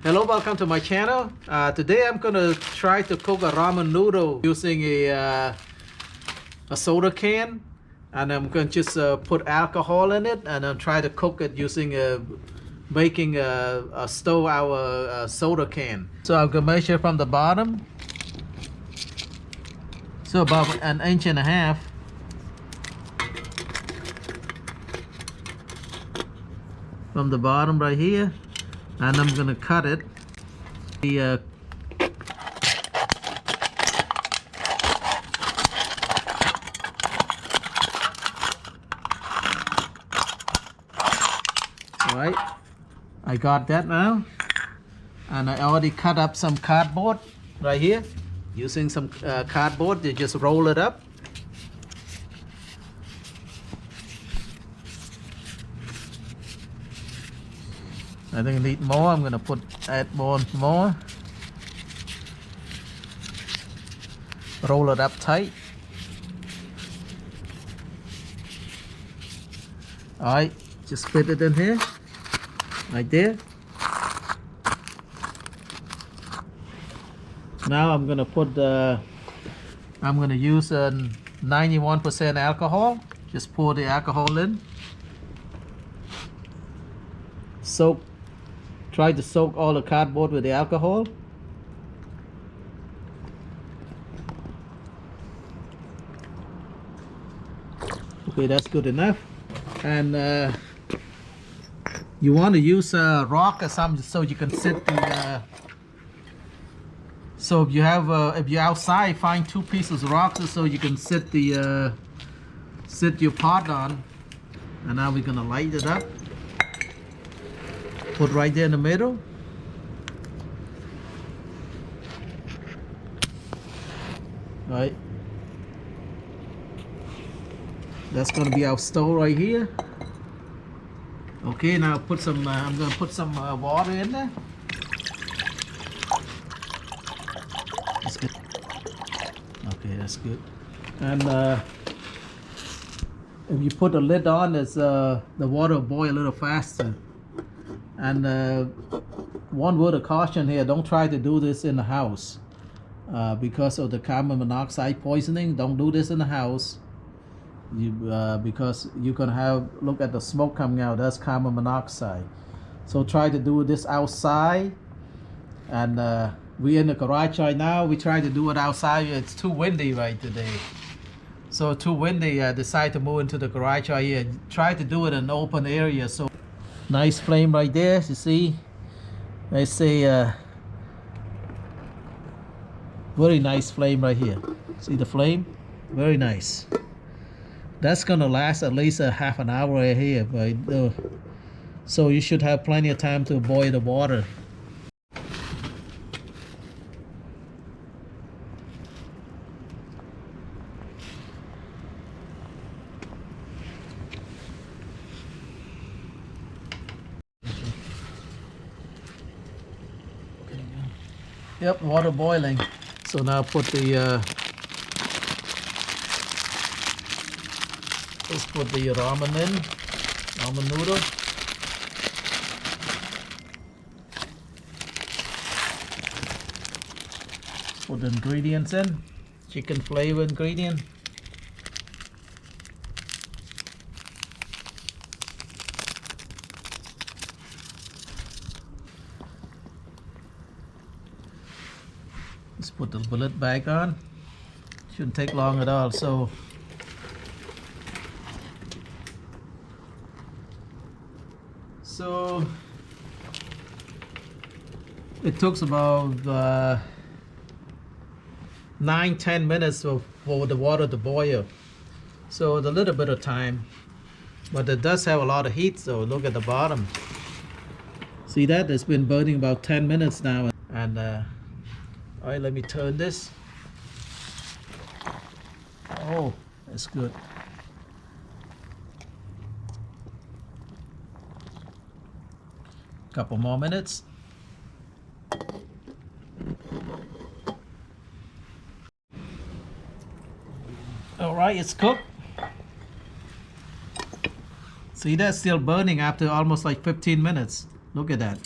Hello, welcome to my channel. Today I'm gonna try to cook a ramen noodle using a soda can, and I'm gonna just put alcohol in it, and I'm try to cook it using making a stove our soda can. So I'm gonna measure from the bottom, so about 1.5 inches from the bottom right here, and I'm gonna cut it. The Alright, I got that now, and I already cut up some cardboard right here. Using some cardboard, you just roll it up. I think I need more. I'm gonna add more. Roll it up tight. Alright, just fit it in here, right there. Now I'm gonna use a 91% alcohol. Just pour the alcohol in. Try to soak all the cardboard with the alcohol. Okay, that's good enough. And you want to use a rock or something so you can sit the. So if you're outside, find 2 pieces of rocks so you can sit your pot on. And now we're gonna light it up. Put right there in the middle. Right. That's gonna be our stove right here. Okay, now I'm gonna put some water in there. That's good. Okay, that's good. And if you put the lid on, the water will boil a little faster. And one word of caution here: don't try to do this in the house because of the carbon monoxide poisoning. Don't do this in the house. Because you're gonna look at the smoke coming out. That's carbon monoxide. So try to do this outside. And we're in the garage right now. We try to do it outside. It's too windy right today. So too windy. I decided to move into the garage right here. Try to do it in an open area. So nice flame right there. You see, I say very nice flame right here. See the flame? Very nice. That's gonna last at least a half an hour right here, but so you should have plenty of time to boil the water. Yep, water boiling. So now let's put the ramen in, ramen noodle. Put the ingredients in, chicken flavor ingredient. Let's put the lid back on. Shouldn't take long at all. So it took about 9-10 minutes for the water to boil. So it's a little bit of time, but it does have a lot of heat. So look at the bottom. See that? It's been burning about 10 minutes now. And all right, let me turn this. Oh, that's good. Couple more minutes. All right, it's cooked. See, that's still burning after almost like 15 minutes. Look at that.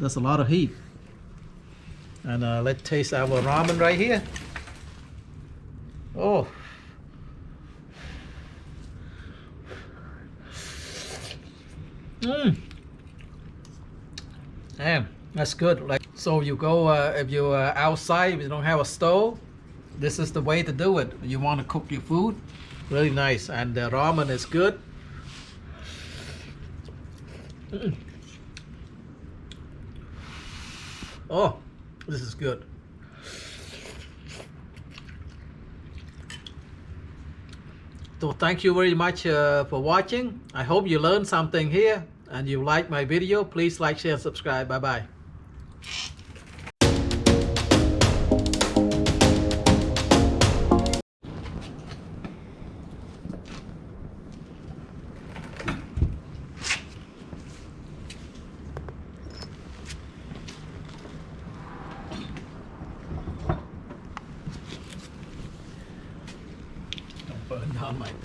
That's a lot of heat. And let's taste our ramen right here. Oh. Damn, that's good. Like, so you go if you outside, if you don't have a stove, this is the way to do it. You want to cook your food, really nice, and the ramen is good. Oh, this is good. So thank you very much for watching. I hope you learned something here and you like my video. Please like, share, and subscribe. Bye bye. Don't burn down my